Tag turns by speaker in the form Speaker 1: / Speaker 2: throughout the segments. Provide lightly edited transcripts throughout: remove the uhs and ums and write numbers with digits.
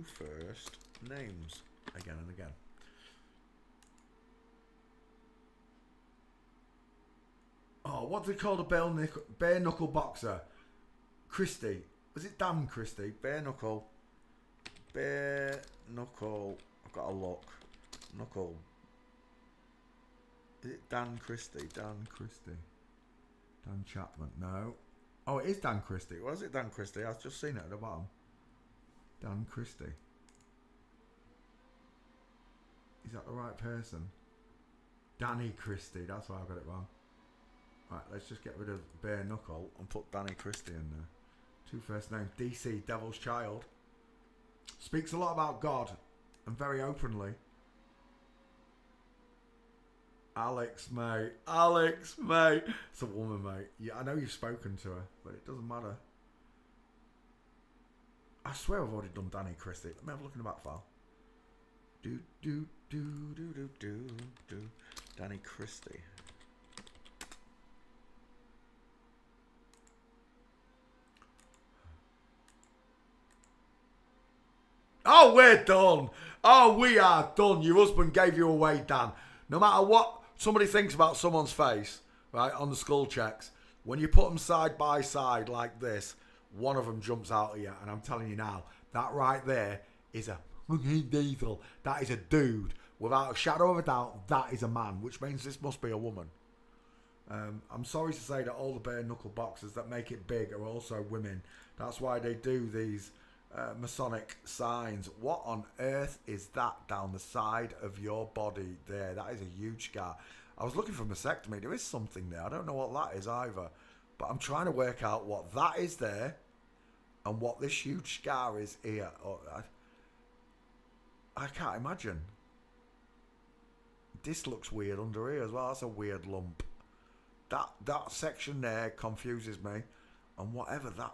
Speaker 1: Two first names. Again and again. Oh, what do they call a bare knuckle boxer? Christie. Was it Dan Christie? Bare knuckle. Bare knuckle. I've got to look. Knuckle. Is it Dan Christie? Dan Christie. Dan Chapman. No. Oh, it is Dan Christie. Was it Dan Christie? I've just seen it at the bottom. Dan Christie. Is that the right person? Danny Christie. That's why I got it wrong. Right, let's just get rid of bare knuckle and put Danny Christie in there. Two first names. DC, Devil's Child. Speaks a lot about God and very openly. Alex, mate. Alex, mate. It's a woman, mate. Yeah, I know you've spoken to her, but it doesn't matter. I swear I've already done Danny Christie. Let me have a look in the back file. Do. Danny Christie. Oh, we're done. Oh, we are done. Your husband gave you away, Dan. No matter what somebody thinks about someone's face, right, on the skull checks, when you put them side by side like this, one of them jumps out at you. And I'm telling you now, that right there is a fucking diesel. That is a dude. Without a shadow of a doubt, that is a man, which means this must be a woman. I'm sorry to say that all the bare knuckle boxers that make it big are also women. That's why they do these Masonic signs. What on earth is that down the side of your body there? That is a huge scar. I was looking for mastectomy. There is something there. I don't know what that is either. But I'm trying to work out what that is there and what this huge scar is here. Oh, I can't imagine. This looks weird under here as well. That's a weird lump. That section there confuses me. And whatever that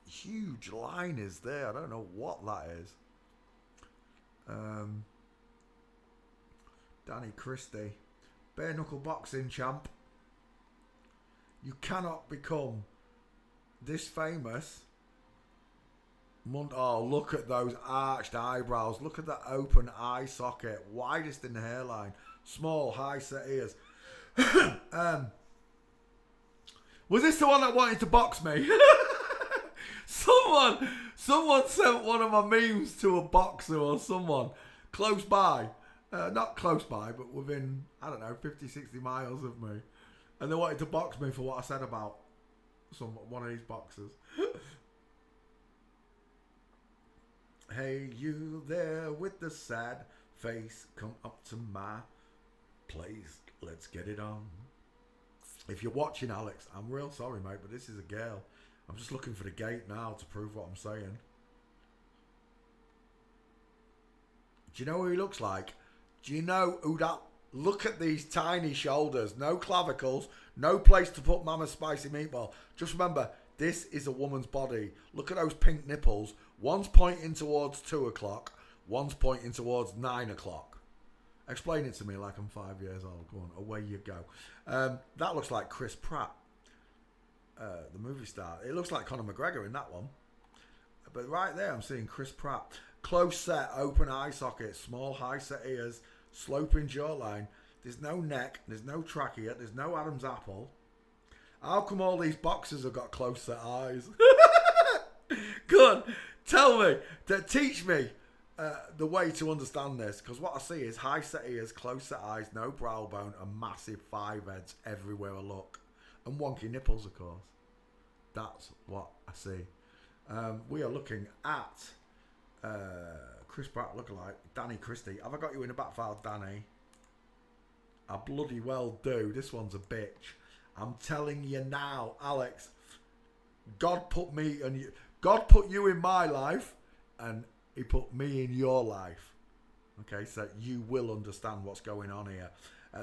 Speaker 1: huge line is there, I don't know what that is. Danny Christie, bare knuckle boxing champ. You cannot become this famous. Oh, look at those arched eyebrows. Look at that open eye socket, widest in the hairline, small high set ears. Was this the one that wanted to box me? Someone sent one of my memes to a boxer or someone close by. Not close by, but within, I don't know, 50, 60 miles of me. And they wanted to box me for what I said about one of these boxers. Hey, you there with the sad face, come up to my place. Let's get it on. If you're watching, Alex, I'm real sorry, mate, but this is a girl. I'm just looking for the gate now to prove what I'm saying. Do you know who he looks like? Do you know who that... Look at these tiny shoulders. No clavicles. No place to put Mama's spicy meatball. Just remember, this is a woman's body. Look at those pink nipples. One's pointing towards 2 o'clock. One's pointing towards 9 o'clock. Explain it to me like I'm 5 years old. Go on, away you go. That looks like Chris Pratt. The movie star. It looks like Conor McGregor in that one. But right there I'm seeing Chris Pratt. Close set, open eye socket, small high set ears, sloping jawline. There's no neck, there's no trachea, there's no Adam's apple. How come all these boxers have got close set eyes? Good. Tell me, teach me the way to understand this, because what I see is high set ears, close set eyes, no brow bone, and massive 5 heads everywhere I look. And wonky nipples, of course. That's what I see. We are looking at Chris Pratt lookalike, Danny Christie. Have I got you in the back file, Danny? I bloody well do. This one's a bitch. I'm telling you now, Alex. God put me and you. God put you in my life, and He put me in your life. Okay, so you will understand what's going on here.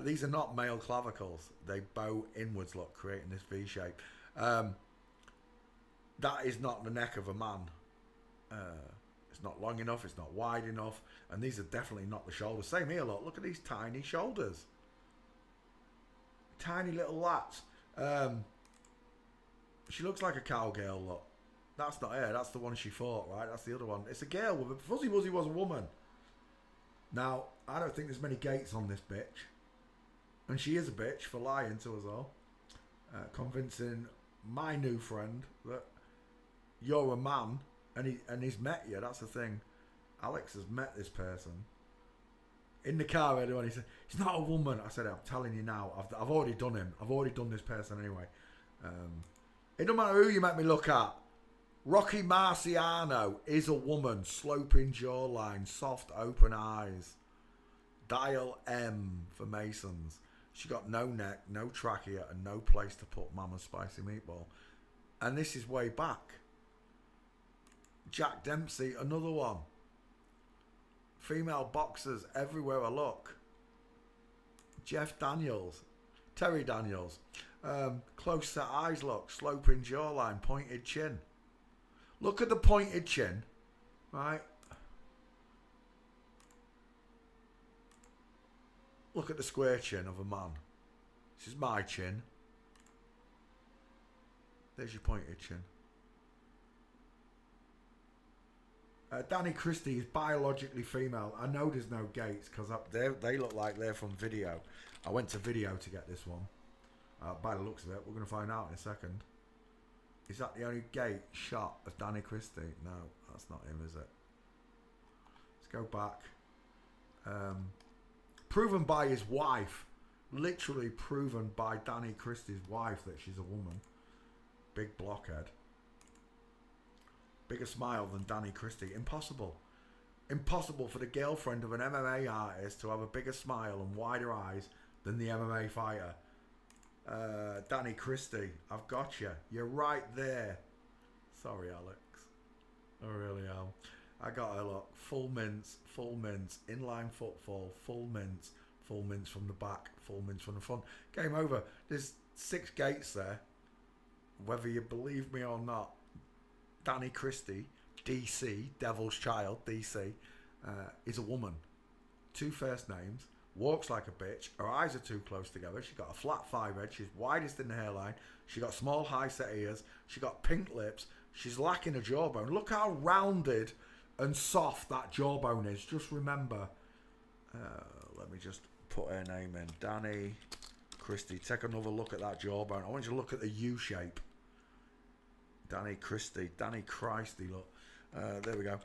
Speaker 1: These are not male clavicles. They bow inwards, look, creating this V shape. That is not the neck of a man. It's not long enough. It's not wide enough. And these are definitely not the shoulders. Same here, look. Look at these tiny shoulders. Tiny little lats. She looks like a cowgirl, look. That's not her. That's the one she fought, right? That's the other one. It's a girl. Fuzzy Wuzzy was a woman. Now, I don't think there's many gates on this bitch. And she is a bitch for lying to us all. Convincing my new friend that you're a man and he's met you. That's the thing. Alex has met this person. In the car, everyone, he said, he's not a woman. I said, I'm telling you now. I've already done him. I've already done this person anyway. It don't matter who you make me look at. Rocky Marciano is a woman. Sloping jawline. Soft, open eyes. Dial M for Masons. She got no neck, no trachea, and no place to put Mama's spicy meatball. And this is way back. Jack Dempsey, another one. Female boxers everywhere I look. Jeff Daniels. Terry Daniels. Close set eyes look. Sloping jawline. Pointed chin. Look at the pointed chin. Right. Look at the square chin of a man. This is my chin. There's your pointed chin. Danny Christie is biologically female. I know there's no gates because they look like they're from video. I went to video to get this one. By the looks of it, we're going to find out in a second. Is that the only gate shot of Danny Christie? No, that's not him, is it? Let's go back. Proven by his wife. Literally proven by Danny Christie's wife that she's a woman. Big blockhead. Bigger smile than Danny Christie. Impossible. Impossible for the girlfriend of an MMA artist to have a bigger smile and wider eyes than the MMA fighter. Danny Christie, I've got you. You're right there. Sorry, Alex. I really am. I got her, look. Full mince, inline footfall, full mince from the back, full mince from the front. Game over. There's 6 gates there. Whether you believe me or not, Danny Christie, DC, Devil's Child, DC, is a woman. 2 first names, walks like a bitch, her eyes are too close together, she got a flat 5 head, she's widest in the hairline, she got small high set ears, she got pink lips, she's lacking a jawbone. Look how rounded and soft that jawbone is. Just remember, let me just put her name in, Danny Christie. Take another look at that jawbone. I want you to look at the U shape. Danny Christie, Danny Christie, look. There we go.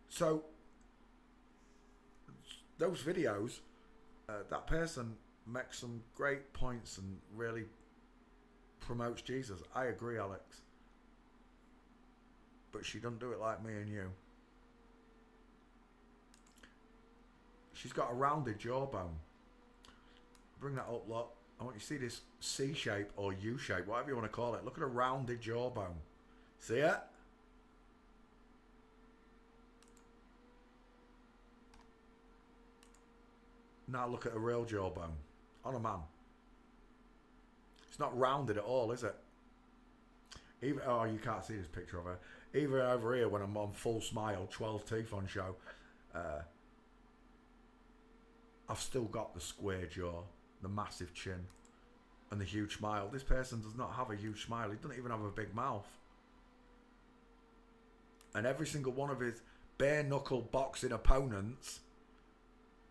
Speaker 1: So, those videos, that person makes some great points and really promotes Jesus. I agree, Alex. But she doesn't do it like me and you. She's got a rounded jawbone. Bring that up, look. I want you to see this C shape or U shape, whatever you want to call it. Look at a rounded jawbone. See it? Now look at a real jawbone on a man. It's not rounded at all, is it? Even, oh, you can't see this picture of her. Even over here when I'm on full smile, 12 teeth on show, I've still got the square jaw, the massive chin, and the huge smile. This person does not have a huge smile. He doesn't even have a big mouth. And every single one of his bare knuckle boxing opponents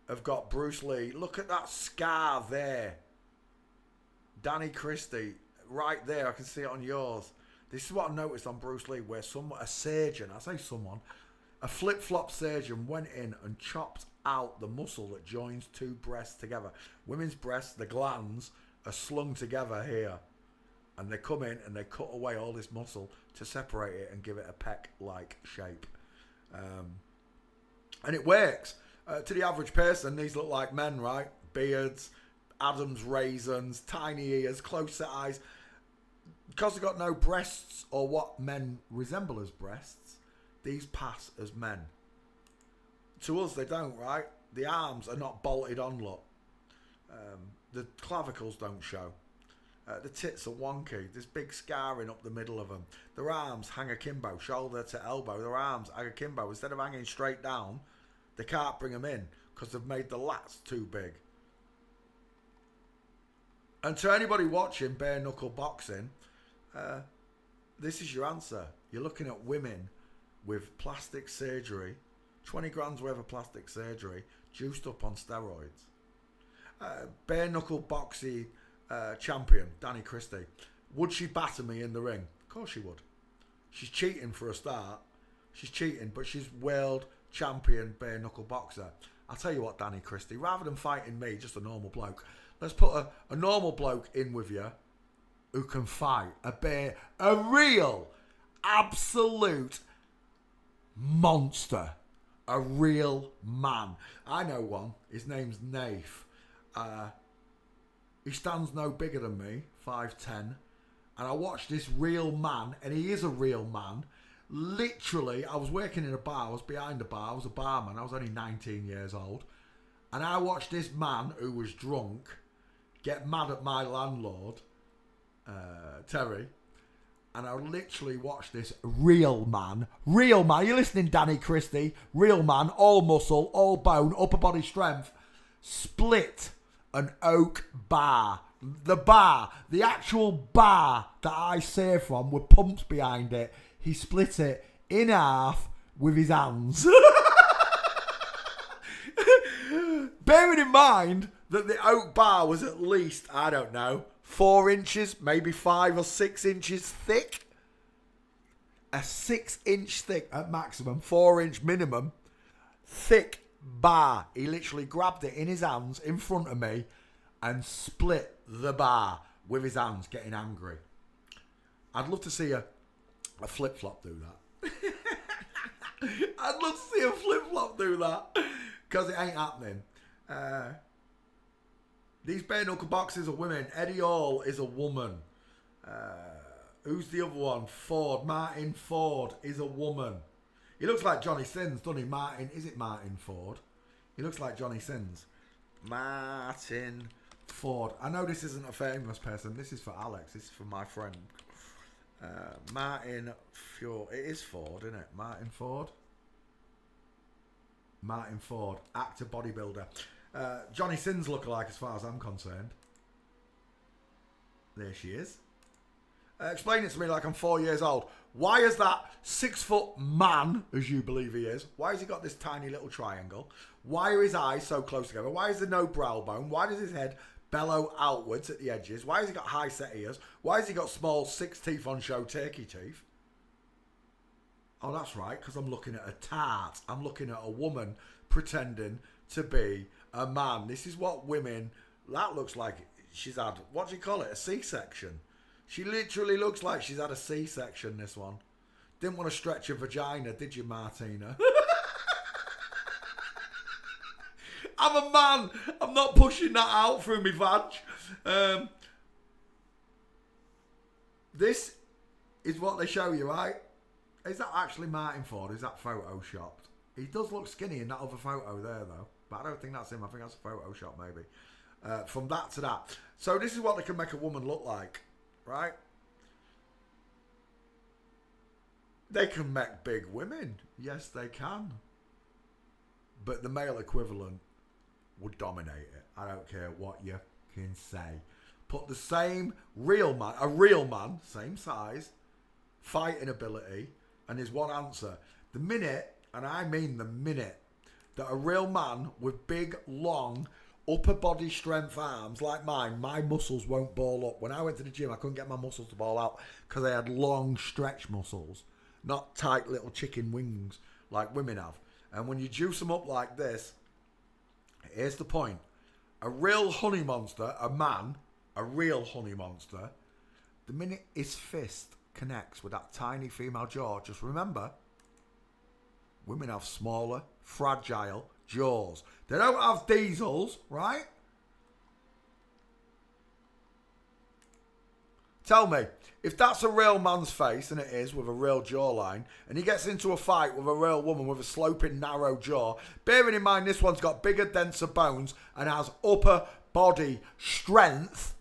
Speaker 1: have got Bruce Lee. Look at that scar there. Danny Christie, right there. I can see it on yours. This is what I noticed on Bruce Lee, where a surgeon, I say someone, a flip-flop surgeon went in and chopped out the muscle that joins 2 breasts together. Women's breasts, the glands, are slung together here. And they come in and they cut away all this muscle to separate it and give it a peck-like shape. And it works. To the average person, these look like men, right? Beards, Adam's raisins, tiny ears, close set eyes. Because they've got no breasts or what men resemble as breasts, these pass as men. To us, they don't, right? The arms are not bolted on, look. The clavicles don't show. The tits are wonky. There's big scarring up the middle of them. Their arms hang akimbo, shoulder to elbow. Their arms hang akimbo. Instead of hanging straight down, they can't bring them in because they've made the lats too big. And to anybody watching bare knuckle boxing, this is your answer. You're looking at women with plastic surgery, 20 grand's worth of plastic surgery, juiced up on steroids. Bare knuckle boxing champion, Danny Christie. Would she batter me in the ring? Of course she would. She's cheating for a start. She's cheating, but she's world champion bare knuckle boxer. I'll tell you what, Danny Christie, rather than fighting me, just a normal bloke, let's put a normal bloke in with you who can fight. A real, absolute monster. A real man. I know one. His name's Naif. He stands no bigger than me, 5'10". And I watched this real man, and he is a real man. Literally, I was working in a bar. I was behind a bar. I was a barman. I was only 19 years old. And I watched this man who was drunk get mad at my landlord, Terry. And I literally watched this real man, you're listening, Danny Christie, real man, all muscle, all bone, upper body strength, split an oak bar. The actual bar that I serve from with pumps behind it, he split it in half with his hands. Bearing in mind that the oak bar was at least, I don't know, 4 inches, maybe 5 or 6 inches thick. A 6-inch thick at maximum, 4-inch minimum, thick bar. He literally grabbed it in his hands in front of me and split the bar with his hands, getting angry. I'd love to see a flip-flop do that. I'd love to see a flip-flop do that, because it ain't happening. These bare knuckle boxers are women. Eddie Hall is a woman. Who's the other one? Ford. Martin Ford is a woman. He looks like Johnny Sins, doesn't he? Is it Martin Ford? He looks like Johnny Sins. Martin Ford. I know this isn't a famous person. This is for Alex. This is for my friend. Martin Ford. It is Ford, isn't it? Martin Ford. Martin Ford. Actor, bodybuilder. Johnny Sins lookalike as far as I'm concerned. There she is. Explain it to me like I'm 4 years old. Why is that 6 foot man, as you believe he is, why has he got this tiny little triangle? Why are his eyes so close together? Why is there no brow bone? Why does his head bellow outwards at the edges? Why has he got high set ears? Why has he got small 6 teeth on show turkey teeth? Oh, that's right, because I'm looking at a tart. I'm looking at a woman pretending to be a man. This is what women, that looks like she's had, what do you call it, a C-section. She literally looks like she's had a C-section, this one. Didn't want to stretch her vagina, did you, Martina? I'm a man. I'm not pushing that out through me vag. This is what they show you, right? Is that actually Martin Ford? Is that photoshopped? He does look skinny in that other photo there, though. But I don't think that's him. I think that's a Photoshop, maybe. From that to that. So this is what they can make a woman look like, right? They can make big women. Yes, they can. But the male equivalent would dominate it. I don't care what you can say. Put the same real man, a real man, same size, fighting ability, and there's one answer. The minute, and I mean the minute, that a real man with big, long, upper body strength arms like mine, my muscles won't ball up. When I went to the gym, I couldn't get my muscles to ball out because I had long stretch muscles, not tight little chicken wings like women have. And when you juice them up like this, here's the point. A real honey monster, a man, a real honey monster, the minute his fist connects with that tiny female jaw, just remember, women have smaller, fragile jaws. They don't have diesels, right? Tell me, if that's a real man's face, and it is, with a real jawline, and he gets into a fight with a real woman with a sloping, narrow jaw, bearing in mind this one's got bigger, denser bones and has upper body strength,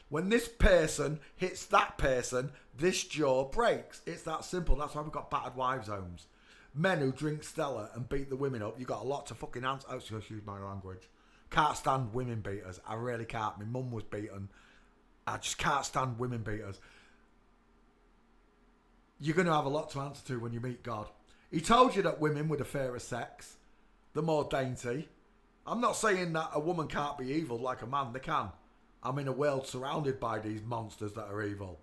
Speaker 1: when this person hits that person, this jaw breaks. It's that simple. That's why we've got battered wives' homes. Men who drink Stella and beat the women up, you got a lot to fucking answer. Oh, excuse my language. Can't stand women beaters. I really can't. My mum was beaten. I just can't stand women beaters. you're going to have a lot to answer to when you meet God. He told you that women were the fairer sex, the more dainty. I'm not saying that a woman can't be evil like a man. They can. I'm in a world surrounded by these monsters that are evil.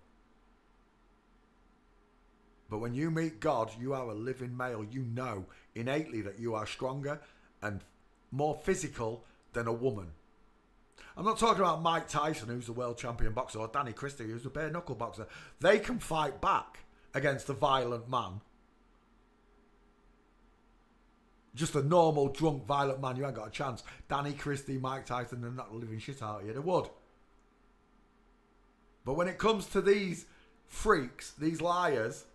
Speaker 1: But when you meet God, you are a living male. You know innately that you are stronger and more physical than a woman. I'm not talking about Mike Tyson, who's the world champion boxer, or Danny Christie, who's a bare knuckle boxer. They can fight back against a violent man. Just a normal, drunk, violent man, you ain't got a chance. Danny Christie, Mike Tyson, they're not the living shit out of you. They would. But when it comes to these freaks, these liars,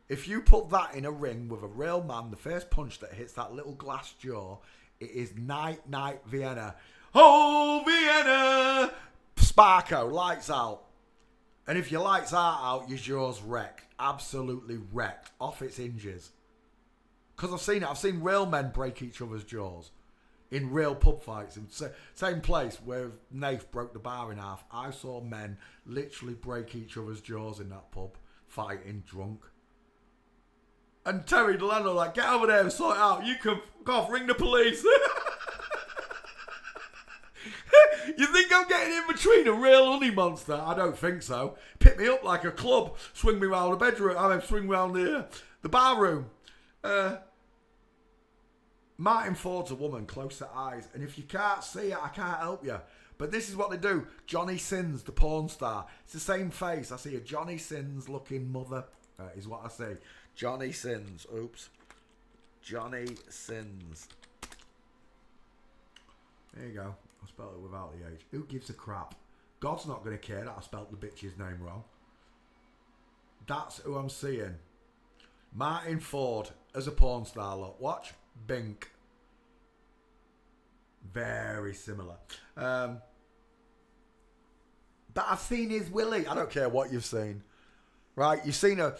Speaker 1: if you put that in a ring with a real man, the first punch that hits that little glass jaw, it is night, night, Vienna. Oh, Vienna! Sparko, lights out. And if your lights are out, your jaw's wrecked. Absolutely wrecked. Off its hinges. Because I've seen it. I've seen real men break each other's jaws. In real pub fights. In same place where Nath broke the bar in half. I saw men literally break each other's jaws in that pub. Fighting drunk. And Terry, the landlord, like, get over there and sort it out. You can fuck off, ring the police. You think I'm getting in between a real honey monster? I don't think so. Pick me up like a club. Swing me round the bedroom. I mean, swing round the bar room. Martin Ford's a woman, close to eyes. And if you can't see it, I can't help you. But this is what they do. Johnny Sins, the porn star. It's the same face. I see a Johnny Sins looking mother. Is what I see. Johnny Sins. Oops. Johnny Sins. There you go. I spelled it without the H. Who gives a crap? God's not going to care that I spelled the bitch's name wrong. That's who I'm seeing. Martin Ford as a porn star. Look, watch. Bink. Very similar. But I've seen his Willie. I don't care what you've seen. Right? You've seen a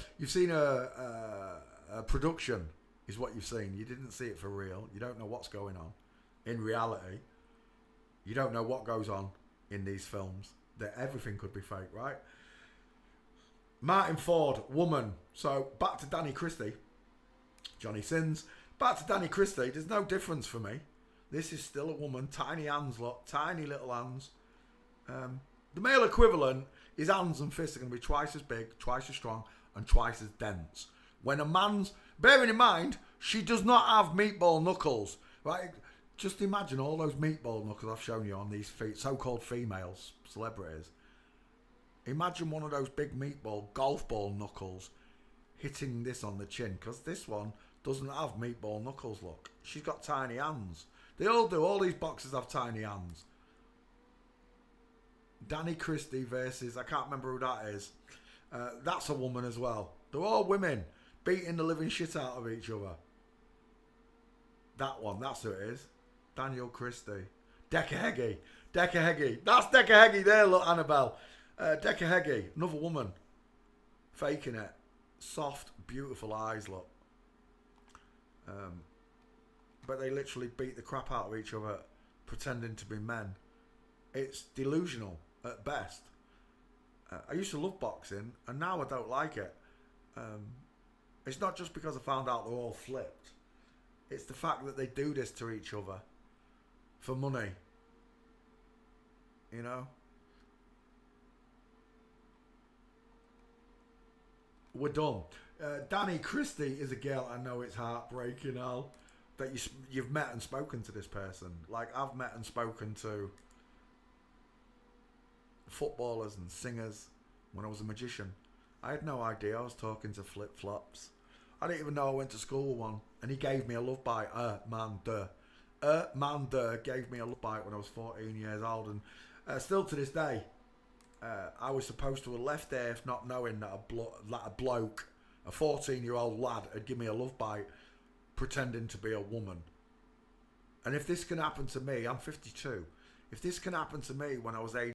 Speaker 1: production is what you've seen. You didn't see it for real. You don't know what's going on. In reality, you don't know what goes on in these films. That everything could be fake, right? Martin Ford, woman. So back to Danny Christie. Johnny Sins. Back to Danny Christie. There's no difference for me. This is still a woman. Tiny hands, look. Tiny little hands. The male equivalent, his hands and fists are going to be twice as big, twice as strong, and twice as dense. When a man's... Bearing in mind, she does not have meatball knuckles. Right? Just imagine all those meatball knuckles I've shown you on these so-called females, celebrities. Imagine one of those big meatball, golf ball knuckles hitting this on the chin. Because this one doesn't have meatball knuckles, look. She's got tiny hands. They all do. All these boxers have tiny hands. Danny Christie versus, I can't remember who that is. That's a woman as well. They're all women beating the living shit out of each other. That one, that's who it is. Daniel Christie. Decca Heggie. Decca Heggie. That's Decca Heggie there, look, Annabelle. Decca Heggie, another woman. Faking it. Soft, beautiful eyes, look. But they literally beat the crap out of each other, pretending to be men. It's delusional at best. I used to love boxing, and now I don't like it. It's not just because I found out they're all flipped. It's the fact that they do this to each other for money. You know? We're done. Danny Christie is a girl. I know it's heartbreaking, Al, that you've met and spoken to this person. Like, I've met and spoken to footballers and singers when I was a magician. I had no idea I was talking to flip-flops. I didn't even know I went to school with one. And he gave me a love bite. Man gave me a love bite when I was 14 years old. And still to this day, I was supposed to have left Earth not knowing that a bloke, a 14-year-old lad, had given me a love bite pretending to be a woman. And if this can happen to me, I'm 52. If this can happen to me when I was 18,